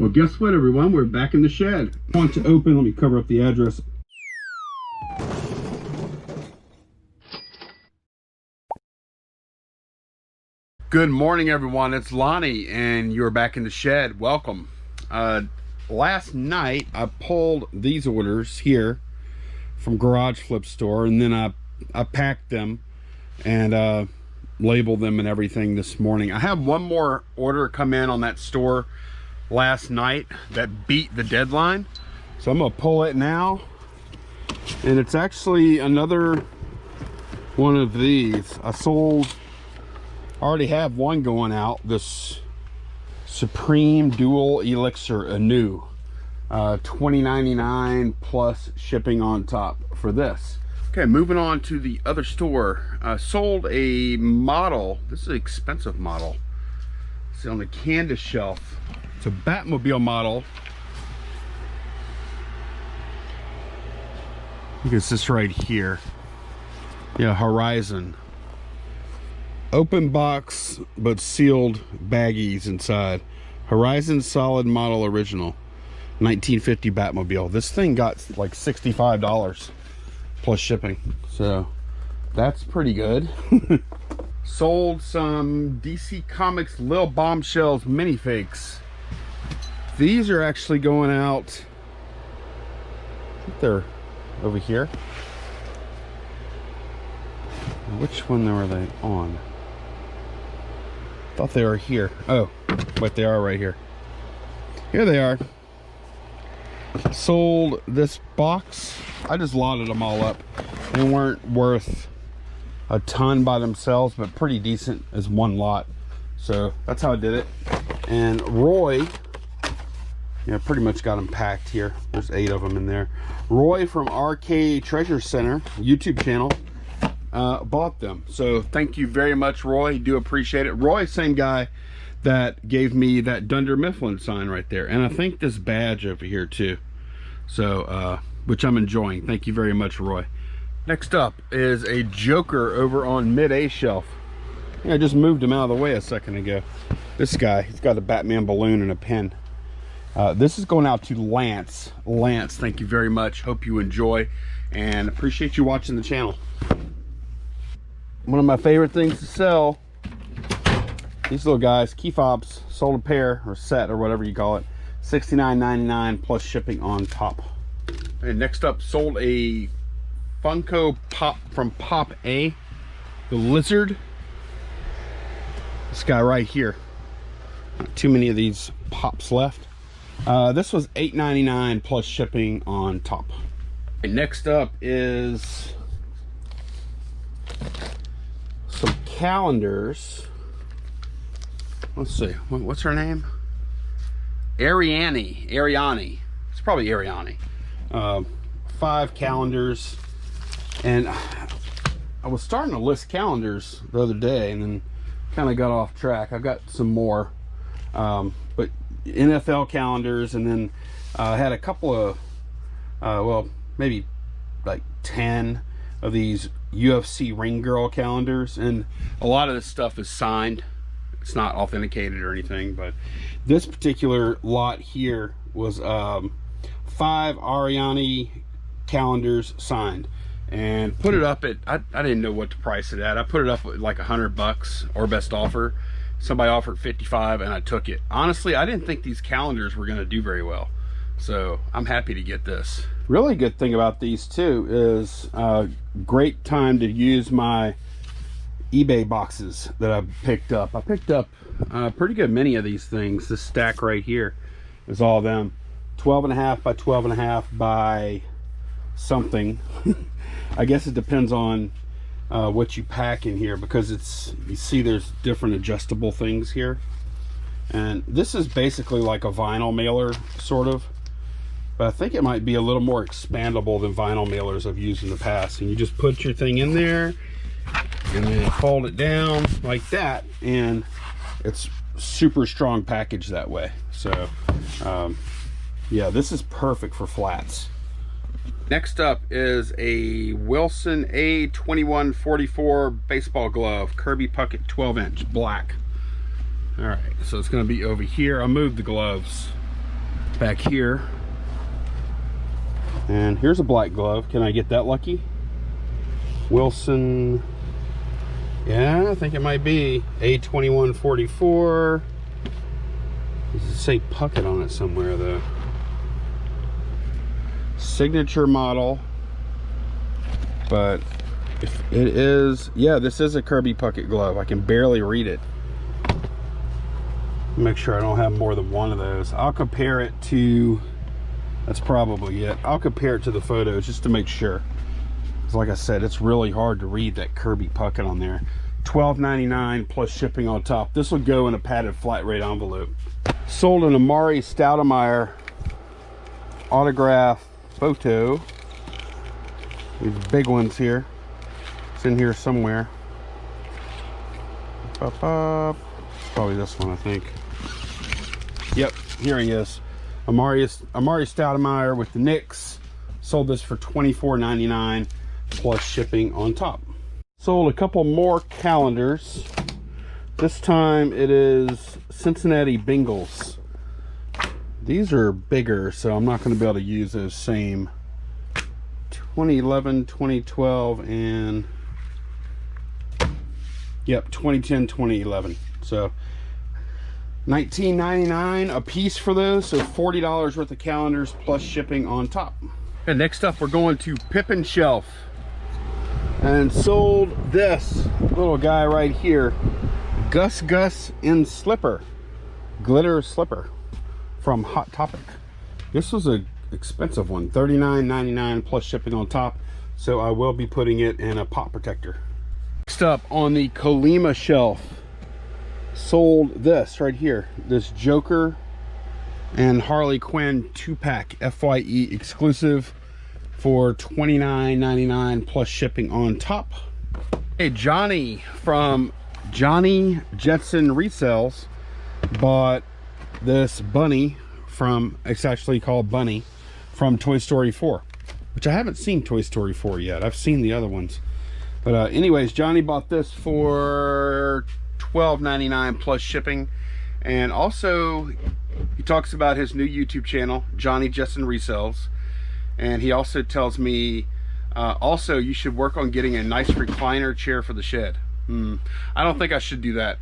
Well, guess what, everyone? We're back in the shed. I want to open, let me cover up the address. Good morning, everyone. It's Lonnie, and you're back in the shed. Welcome. Last night, I pulled these orders here from Garage Flip Store, and then I packed them and labeled them and everything this morning. I have one more order come in on that store last night that beat the deadline, so I'm gonna pull it now, and it's actually another one of these. I already have one going out, this Supreme Dual Elixir Anew, $20.99 plus shipping on top for this. Okay, moving on to the other store. Sold a model. This is an expensive model. It's on the Candace shelf. It's a Batmobile model. I think it's this right here. Yeah, Horizon. Open box, but sealed baggies inside. Horizon Solid Model Original. 1950 Batmobile. This thing got like $65 plus shipping. So that's pretty good. Sold some DC Comics Lil Bombshells minifigs. These are actually going out, I think they're over here. Which one were they on? Thought they were here. Oh, but they are right here. Here they are. Sold this box. I just lotted them all up. They weren't worth a ton by themselves, but pretty decent as one lot. So that's how I did it. And Roy, yeah, pretty much got them packed here. There's 8 of them in there. Roy from RK Treasure Center YouTube channel bought them. So thank you very much, Roy. Do appreciate it. Roy, same guy that gave me that Dunder Mifflin sign right there. And I think this badge over here too. So, which I'm enjoying. Thank you very much, Roy. Next up is a Joker over on mid-A shelf. I just moved him out of the way a second ago. This guy, he's got a Batman balloon and a pen. This is going out to Lance. Lance, thank you very much. Hope you enjoy and appreciate you watching the channel. One of my favorite things to sell, these little guys, key fobs. Sold a pair or set or whatever you call it, $69.99 plus shipping on top. And next up, sold a Funko Pop from Pop A, the Lizard. This guy right here. Not too many of these pops left. This was $8.99 plus shipping on top. And next up is some calendars. Let's see, what's her name? Ariani. It's probably Ariani. 5 calendars. And I was starting to list calendars the other day and then kind of got off track. I've got some more, but NFL calendars, and then I had a couple of, well, maybe like 10 of these UFC Ring Girl calendars, and a lot of this stuff is signed. It's not authenticated or anything, but this particular lot here was 5 Ariani calendars signed, and put it up at, I didn't know what to price it at. I put it up at like $100 or best offer. Somebody offered 55 and I took it. Honestly, I didn't think these calendars were going to do very well, so I'm happy to get this. Really good thing about these too is great time to use my eBay boxes that I picked up. I picked up pretty good many of these things. This stack right here is all of them. 12.5 by 12.5 by something. I guess it depends on what you pack in here, because it's, you see there's different adjustable things here, and this is basically like a vinyl mailer sort of, but I think it might be a little more expandable than vinyl mailers I've used in the past. And you just put your thing in there and then fold it down like that, and it's super strong package that way. So yeah, this is perfect for flats. Next up is a Wilson A2144 baseball glove, Kirby Pucket 12-inch, black. All right, so it's gonna be over here. I moved the gloves back here. And here's a black glove. Can I get that lucky? Wilson. Yeah, I think it might be A2144. Does it say Pucket on it somewhere though? Signature model. But if it is, yeah, this is a Kirby Pucket glove. I can barely read it. Make sure I don't have more than one of those. I'll compare it to, that's probably it. I'll compare it to the photos just to make sure. Because like I said, it's really hard to read that Kirby Pucket on there. $12.99 plus shipping on top. This will go in a padded flat rate envelope. Sold an Amari Stoudemire autograph photo. These big ones here. It's in here somewhere. Probably this one, I think. Yep, here he is. Amari Stoudemire with the Knicks. Sold this for $24.99 plus shipping on top. Sold a couple more calendars. This time it is Cincinnati Bengals. These are bigger, so I'm not going to be able to use those same 2011, 2012, and yep, 2010, 2011. So $19.99 a piece for those, so $40 worth of calendars plus shipping on top. And next up, we're going to Pippin Shelf and sold this little guy right here, Gus in Slipper, glitter slipper from Hot Topic. This was a expensive one, $39.99 plus shipping on top, so I will be putting it in a pop protector. Next up on the Colima shelf, sold this right here, this Joker and Harley Quinn 2-pack FYE exclusive for $29.99 plus shipping on top. Hey, Johnny from Johnny Jetson Resells bought this bunny from, it's actually called Bunny, from Toy Story 4, which I haven't seen Toy Story 4 yet. I've seen the other ones. But anyways, Johnny bought this for $12.99 plus shipping. And also, he talks about his new YouTube channel, Johnny Jetson Resells. And he also tells me, also, you should work on getting a nice recliner chair for the shed. I don't think I should do that.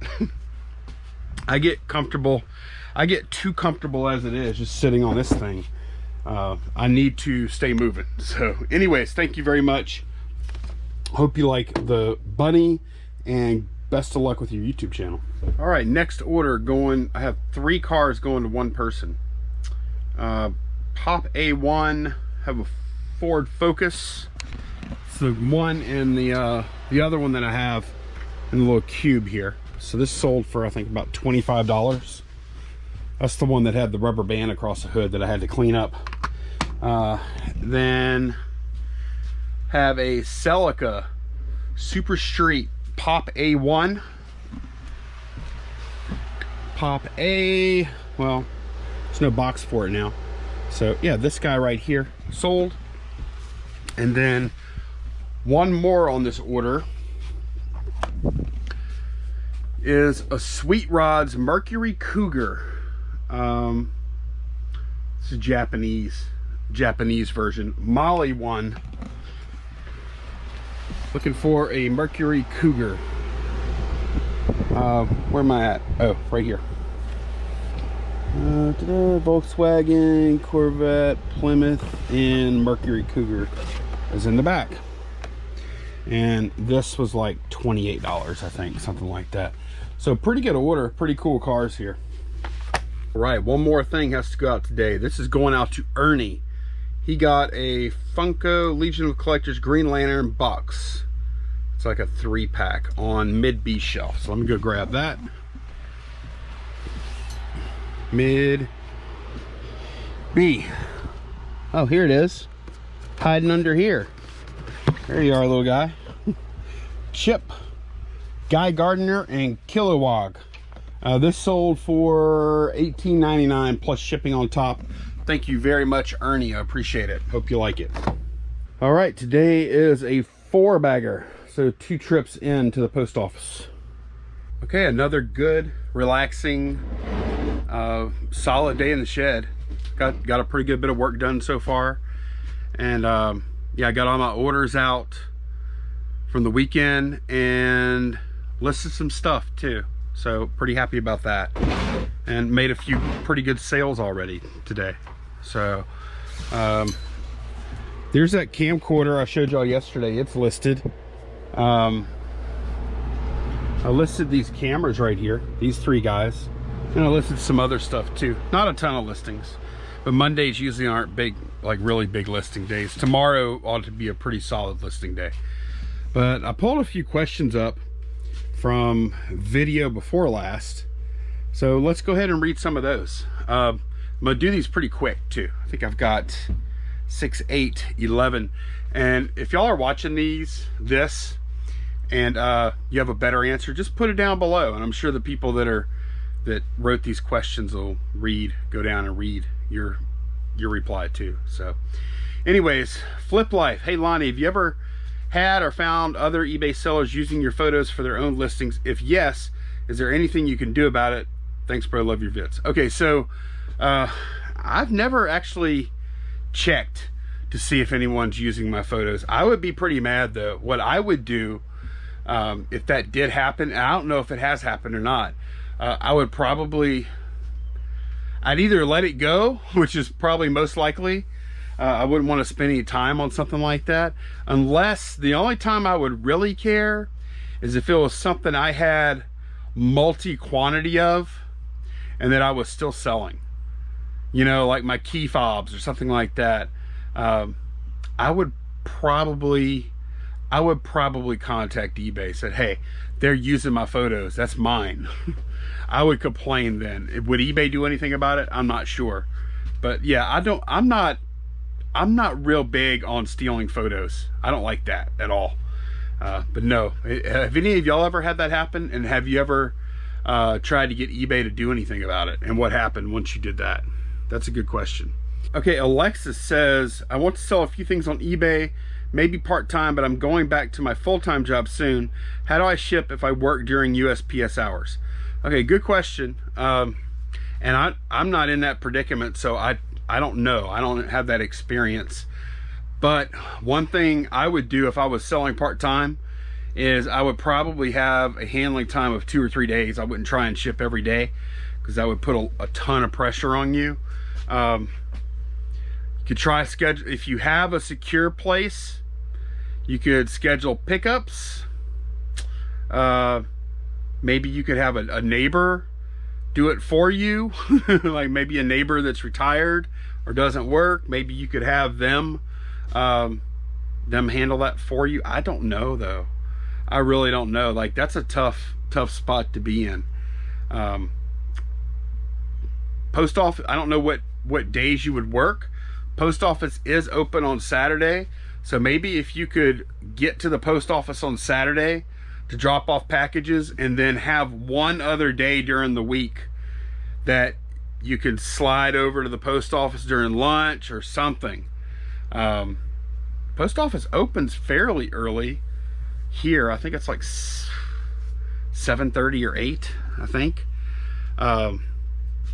I get comfortable. I get too comfortable as it is, just sitting on this thing. I need to stay moving. So anyways, thank you very much. Hope you like the bunny, and best of luck with your YouTube channel. All right, next order going, I have 3 cars going to one person. Pop A1, have a Ford Focus. It's the one in the other one that I have in the little cube here. So this sold for, I think, about $25. That's the one that had the rubber band across the hood that I had to clean up. Then have a Celica Super Street Pop A1. Pop A, well, there's no box for it now. So yeah, this guy right here sold. And then one more on this order is a Sweet Rods Mercury Cougar. This is Japanese version, Molly one. Looking for a Mercury Cougar. Where am I at? Oh, right here. Volkswagen, Corvette, Plymouth, and Mercury Cougar is in the back. And this was like $28, I think, something like that. So pretty good order, pretty cool cars here. All right, one more thing has to go out today. This is going out to Ernie. He got a Funko Legion of Collectors Green Lantern box. It's like a 3-pack on Mid B shelf. So let me go grab that. Mid B. Oh, here it is. Hiding under here. There you are, little guy. Chip, Guy Gardner, and Kilowog. This sold for $18.99 plus shipping on top. Thank you very much, Ernie. I appreciate it. Hope you like it. All right, today is a 4-bagger. So 2 trips into the post office. Okay, another good, relaxing, solid day in the shed. got a pretty good bit of work done so far. And yeah, I got all my orders out from the weekend and listed some stuff too. So pretty happy about that. And made a few pretty good sales already today. So there's that camcorder I showed y'all yesterday. It's listed. I listed these cameras right here, these 3 guys, and I listed some other stuff too. Not a ton of listings, but Mondays usually aren't big, like really big listing days. Tomorrow ought to be a pretty solid listing day. But I pulled a few questions up from video before last, so let's go ahead and read some of those. I'm gonna do these pretty quick too. I think I've got 6, 8, 11, and if y'all are watching this and you have a better answer, just put it down below, and I'm sure the people that wrote these questions will go down and read your reply too. So anyways, Flip Life, hey Lonnie, have you ever had or found other eBay sellers using your photos for their own listings? If yes, is there anything you can do about it? Thanks bro, love your vids. Okay, so I've never actually checked to see if anyone's using my photos. I would be pretty mad though. What I would do, if that did happen, and I don't know if it has happened or not, I'd either let it go, which is probably most likely. I wouldn't want to spend any time on something like that, unless the only time I would really care is if it was something I had multi-quantity of and that I was still selling, you know, like my key fobs or something like that. I would probably contact eBay, said, hey, they're using my photos, that's mine. I would complain then. Would eBay do anything about it? I'm not sure. But yeah, I'm not real big on stealing photos. I don't like that at all. But no, have any of y'all ever had that happen? And have you ever tried to get eBay to do anything about it? And what happened once you did that? That's a good question. Okay, Alexis says, I want to sell a few things on eBay, maybe part-time, but I'm going back to my full-time job soon. How do I ship if I work during USPS hours? Okay, good question. And I'm not in that predicament, so I don't know. I don't have that experience. But one thing I would do if I was selling part-time is I would probably have a handling time of 2 or 3 days. I wouldn't try and ship every day because that would put a ton of pressure on you. You could try schedule, if you have a secure place, you could schedule pickups. Maybe you could have a neighbor do it for you. Like maybe a neighbor that's retired or doesn't work. Maybe you could have them handle that for you. I don't know though. I really don't know. Like that's a tough spot to be in. Post office, I don't know what days you would work. Post office is open on Saturday, so maybe if you could get to the post office on Saturday to drop off packages, and then have one other day during the week that you could slide over to the post office during lunch or something. Post office opens fairly early here. I think it's like 7:30 or 8, I think.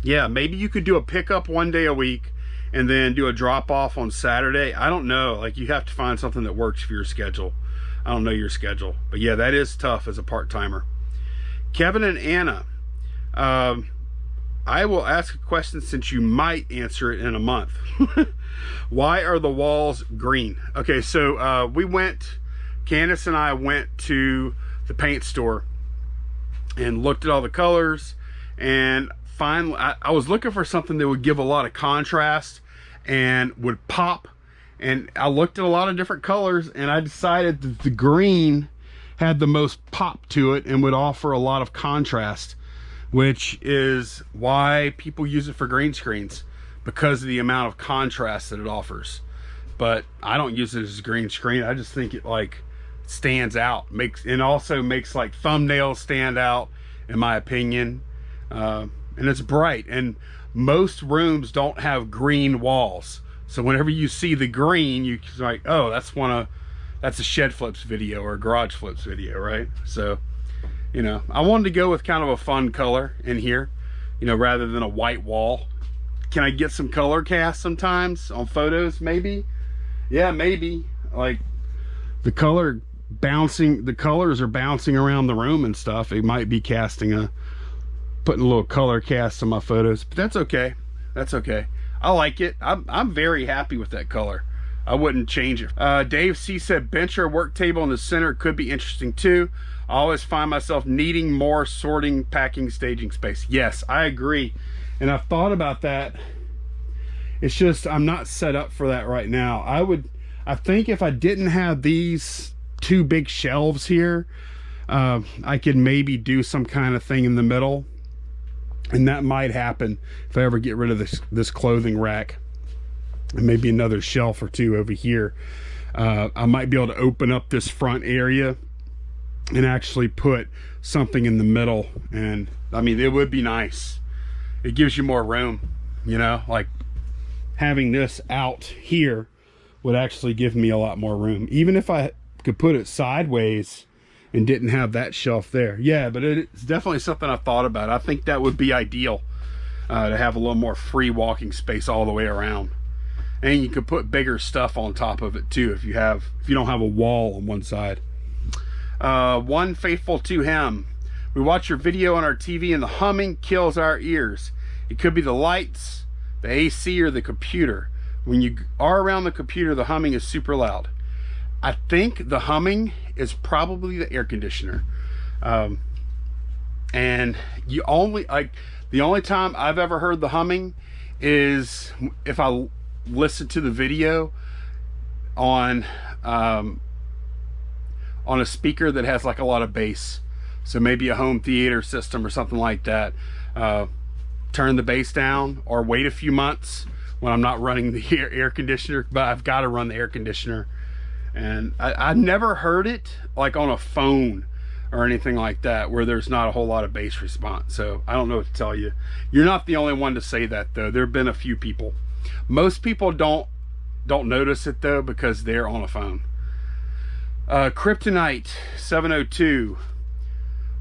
Yeah, maybe you could do a pickup one day a week and then do a drop off on Saturday. I don't know, like you have to find something that works for your schedule. I don't know your schedule, but yeah, that is tough as a part-timer. Kevin and Anna, I will ask a question since you might answer it in a month. Why are the walls green? Okay, so Candace and I went to the paint store and looked at all the colors, and finally I was looking for something that would give a lot of contrast and would pop, and I looked at a lot of different colors, and I decided that the green had the most pop to it and would offer a lot of contrast, which is why people use it for green screens, because of the amount of contrast that it offers. But I don't use it as a green screen. I just think it like stands out, and also makes like thumbnails stand out, in my opinion. And it's bright, and most rooms don't have green walls, so whenever you see the green, you're like, oh, that's a shed flips video or a garage flips video, right? So, you know, I wanted to go with kind of a fun color in here, you know, rather than a white wall. can I get some color cast sometimes on photos? Maybe. Yeah, maybe. Like the colors are bouncing around the room and stuff. It might be putting a little color cast on my photos, but that's okay. That's okay. I like it. I'm very happy with that color. I wouldn't change it. Dave C said bench or work table in the center could be interesting too. I always find myself needing more sorting, packing, staging space. Yes, I agree. And I've thought about that. It's just I'm not set up for that right now. I think if I didn't have these two big shelves here, I could maybe do some kind of thing in the middle. And that might happen if I ever get rid of this clothing rack. And maybe another shelf or two over here. I might be able to open up this front area and actually put something in the middle. And I mean, it would be nice. It gives you more room, you know, like having this out here would actually give me a lot more room. Even if I could put it sideways and didn't have that shelf there. Yeah, but it's definitely something I thought about. I think that would be ideal, to have a little more free walking space all the way around. And you could put bigger stuff on top of it too if you don't have a wall on one side. One faithful to him. We watch your video on our TV and the humming kills our ears. It could be the lights, the AC, or the computer. When you are around the computer, the humming is super loud. I think the humming is probably the air conditioner. And the only time I've ever heard the humming is if I listen to the video on a speaker that has like a lot of bass. So maybe a home theater system or something like that. Turn the bass down or wait a few months when I'm not running the air conditioner, but I've got to run the air conditioner. And I never heard it like on a phone or anything like that where there's not a whole lot of bass response. So I don't know what to tell you. You're not the only one to say that though. There have been a few people. Most people don't notice it though because they're on a phone. Kryptonite 702.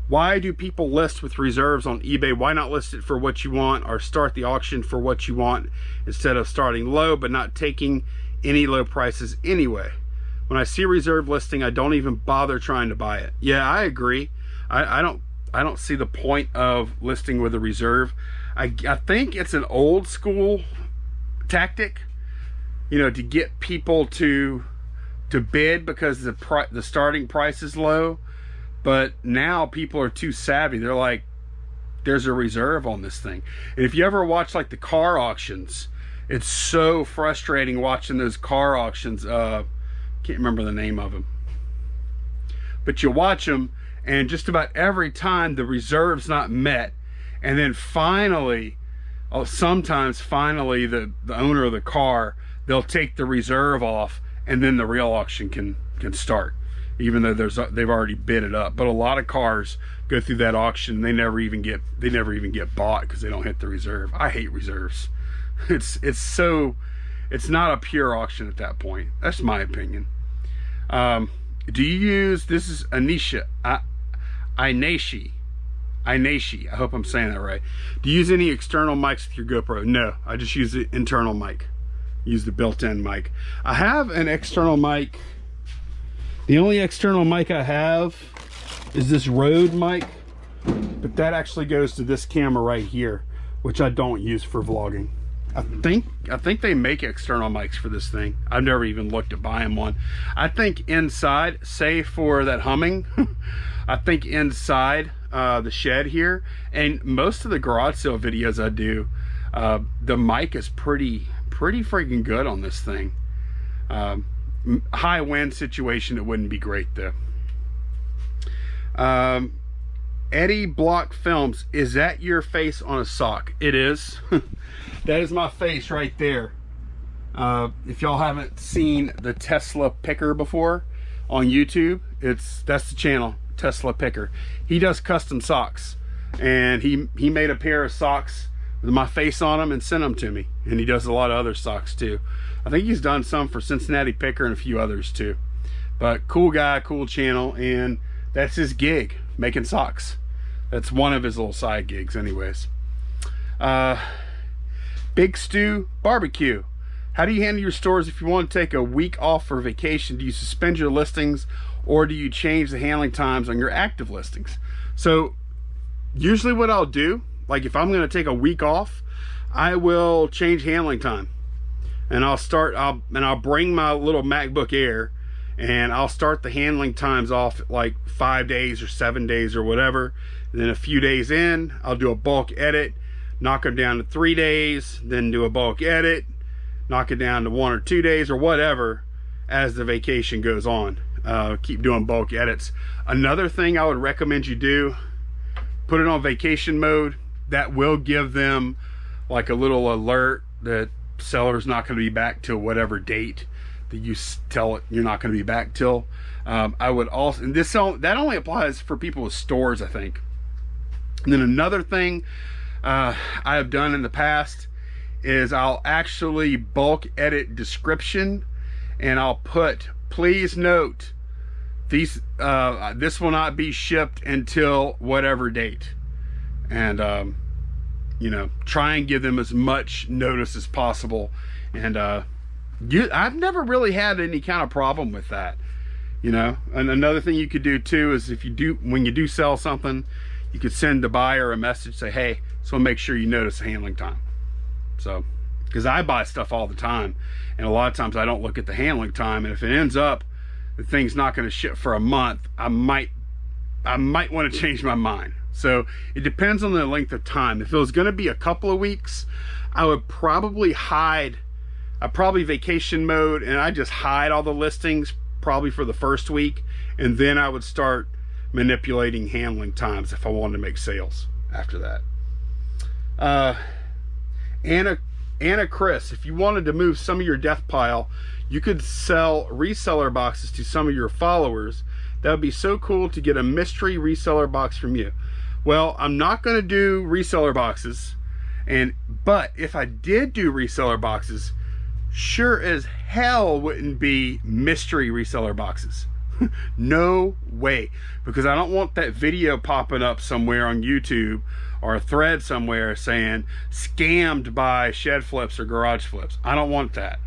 Why do people list with reserves on eBay? Why not list it for what you want or start the auction for what you want instead of starting low but not taking any low prices anyway? When I see a reserve listing, I don't even bother trying to buy it. Yeah, I agree. I don't see the point of listing with a reserve. I think it's an old school tactic, you know, to get people to bid because the starting price is low. But now people are too savvy. They're like, there's a reserve on this thing. And if you ever watch like the car auctions, it's so frustrating watching those car auctions. Can't remember the name of them, but you watch them and just about every time the reserve's not met, and then finally, sometimes finally the owner of the car, they'll take the reserve off and then the real auction can start, even though they've already bid it up. But a lot of cars go through that auction and they never even get bought because they don't hit the reserve. I hate reserves. It's not a pure auction at that point. That's my opinion. Do you use, this is Anisha, Inashi. I hope I'm saying that right. Do you use any external mics with your GoPro? No, I just use the internal mic. Use the built-in mic. I have an external mic. The only external mic I have is this Rode mic, but that actually goes to this camera right here, which I don't use for vlogging. I think they make external mics for this thing. I've never even looked at buying one. I think inside, say for that humming, I think inside the shed here, and most of the garage sale videos I do, the mic is pretty freaking good on this thing. High wind situation, it wouldn't be great though. Eddie Block Films, is that your face on a sock? It is. That is my face right there. If y'all haven't seen the Tesla Picker before on YouTube, that's the channel, Tesla Picker. He does custom socks, and he made a pair of socks with my face on them and sent them to me. And he does a lot of other socks too. I think he's done some for Cincinnati Picker and a few others too. But cool guy, cool channel, and that's his gig, making Big Stew Barbecue. How do you handle your stores if you want to take a week off for vacation? Do you suspend your listings, or do you change the handling times on your active listings? So usually what I'll do, like if I'm going to take a week off, I will change handling time. And I'll bring my little MacBook Air, and I'll start the handling times off at like 5 days or 7 days or whatever. And then a few days in, I'll do a bulk edit, knock them down to 3 days, then do a bulk edit, knock it down to 1 or 2 days or whatever as the vacation goes on. Keep doing bulk edits. Another thing I would recommend you do, put it on vacation mode. That will give them like a little alert that seller's not going to be back till whatever date that you tell it you're not going to be back till. I would also, and that only applies for people with stores, I think. And then another thing I have done in the past is I'll actually bulk edit description, and I'll put, please note these this will not be shipped until whatever date. And you know, try and give them as much notice as possible. And I've never really had any kind of problem with that, you know. And another thing you could do too is when you do sell something, you could send the buyer a message, say, hey, so make sure you notice the handling time. So, because I buy stuff all the time, and a lot of times I don't look at the handling time, and if it ends up the thing's not going to ship for a month, I might want to change my mind. So it depends on the length of time. If it was going to be a couple of weeks, I would probably vacation mode, and I just hide all the listings probably for the first week, and then I would start manipulating handling times if I wanted to make sales after that. Anna Chris, if you wanted to move some of your death pile, you could sell reseller boxes to some of your followers. That would be so cool to get a mystery reseller box from you. Well, I'm not going to do reseller boxes, but if I did do reseller boxes, sure as hell wouldn't be mystery reseller boxes. No way, because I don't want that video popping up somewhere on YouTube or a thread somewhere saying scammed by Shed Flips or Garage Flips. I don't want that.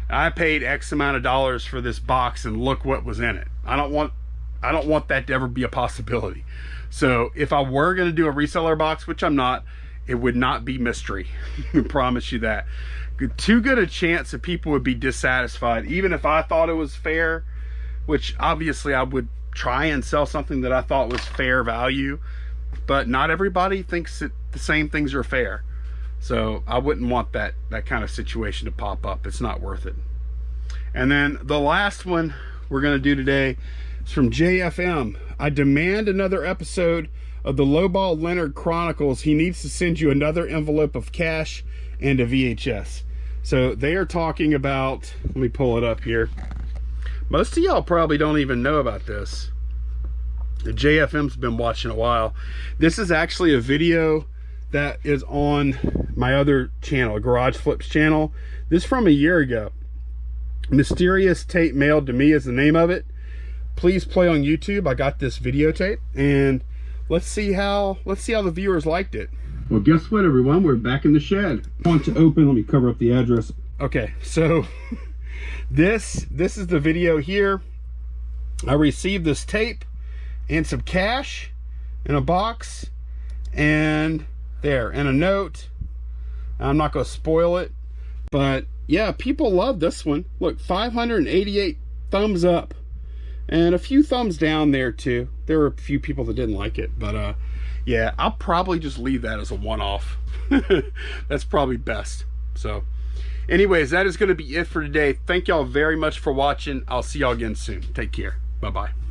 I paid X amount of dollars for this box, and look what was in it. I don't want that to ever be a possibility. So if I were going to do a reseller box, which I'm not, it would not be mystery. I promise you that. Too good a chance that people would be dissatisfied, even if I thought it was fair, which obviously I would try and sell something that I thought was fair value, but not everybody thinks that the same things are fair. So I wouldn't want that kind of situation to pop up. It's not worth it. And then the last one we're going to do today is from JFM. I demand another episode of the Lowball Leonard Chronicles. He needs to send you another envelope of cash and a VHS. So they are talking about, let me pull it up here. Most of y'all probably don't even know about this. The JFM's been watching a while. This is actually a video that is on my other channel, Garage Flips channel. This is from a year ago. Mysterious Tape Mailed to Me is the name of it. Please play on YouTube. I got this videotape, and let's see how the viewers liked it. Well, guess what, everyone? We're back in the shed. I want to open. Let me cover up the address. Okay, so this is the video here. I received this tape and some cash in a box, and a note. I'm not going to spoil it, but yeah, people love this one. Look, 588 thumbs up and a few thumbs down there too. There were a few people that didn't like it, but yeah, I'll probably just leave that as a one-off. That's probably best. So anyways, that is going to be it for today. Thank y'all very much for watching. I'll see y'all again soon. Take care. Bye-bye.